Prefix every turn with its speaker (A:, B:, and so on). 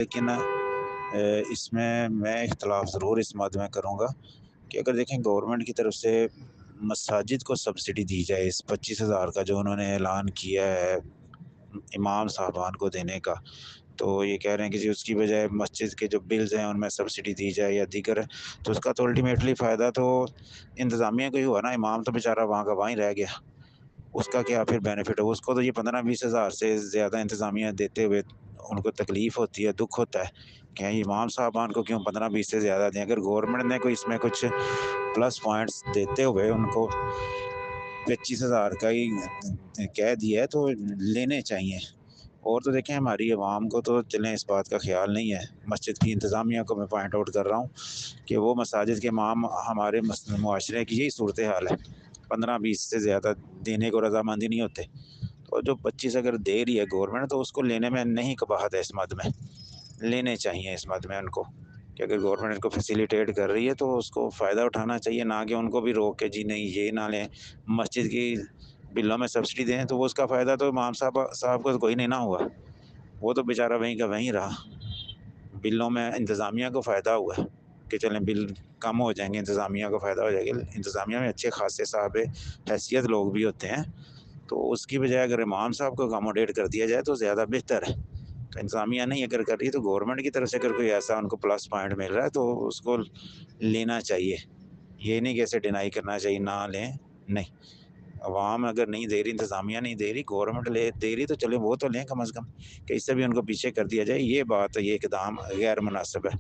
A: لیکن اس میں اختلاف ضرور اس بات میں کروں گا کہ اگر دیکھیں گورنمنٹ کی طرف سے مساجد کو سبسڈی دی جائے، اس 25,000 کا جو انہوں نے اعلان کیا ہے امام صاحبان کو دینے کا، تو یہ کہہ رہے ہیں کہ جی اس کی بجائے مسجد کے جو بلز ہیں ان میں سبسڈی دی جائے یا دیگر، تو اس کا تو الٹیمیٹلی فائدہ تو انتظامیہ کو ہی ہوا نا۔ امام تو بیچارہ وہاں کا وہیں رہ گیا، اس کا کیا پھر بینیفٹ ہو؟ اس کو تو یہ 15-20 ہزار سے زیادہ انتظامیہ دیتے ہوئے ان کو تکلیف ہوتی ہے، دکھ ہوتا ہے کہ امام صاحبان کو کیوں 15-20 سے زیادہ دیں۔ اگر گورنمنٹ نے کوئی اس میں کچھ پلس پوائنٹس دیتے ہوئے ان کو 25,000 کا ہی کہہ دیا ہے تو لینے چاہیے۔ اور تو دیکھیں ہماری عوام کو تو چلیں اس بات کا خیال نہیں ہے، مسجد کی انتظامیہ کو میں پوائنٹ آؤٹ کر رہا ہوں کہ وہ مساجد کے امام ہمارے معاشرے کی یہی صورتحال ہے، 15-20 سے زیادہ دینے کو رضامندی نہیں ہوتے۔ تو جو 25 اگر دے رہی ہے گورنمنٹ تو اس کو لینے میں نہیں قباحت ہے، اس مد میں لینے چاہیے، اس مد میں ان کو کہ اگر گورنمنٹ ان کو فیسیلیٹیٹ کر رہی ہے تو اس کو فائدہ اٹھانا چاہیے، نہ کہ ان کو بھی روک کے جی نہیں یہ نہ لیں، مسجد کی بلوں میں سبسڈی دیں تو وہ اس کا فائدہ تو امام صاحب کو کوئی نہیں نہ ہوا، وہ تو بیچارہ وہیں کا وہیں رہا۔ بلوں میں انتظامیہ کو فائدہ ہوا ہے کہ چلیں بل کم ہو جائیں گے، انتظامیہ کو فائدہ ہو جائے گا۔ انتظامیہ میں اچھے خاصے صاحب حیثیت لوگ بھی ہوتے ہیں، تو اس کی بجائے اگر امام صاحب کو اکاموڈیٹ کر دیا جائے تو زیادہ بہتر ہے۔ تو انتظامیہ نہیں اگر کر رہی ہے تو گورنمنٹ کی طرف سے اگر کوئی ایسا ان کو پلس پوائنٹ مل رہا ہے تو اس کو لینا چاہیے، یہ نہیں کہ ایسے ڈینائی کرنا چاہیے نہ لیں، نہیں۔ عوام اگر نہیں دے رہی، انتظامیہ نہیں دے رہی، گورنمنٹ دے رہی تو چلے وہ تو لیں کم از کم، کہ اس سے بھی ان کو پیچھے کر دیا جائے۔ یہ بات، یہ اقدام غیر مناسب ہے۔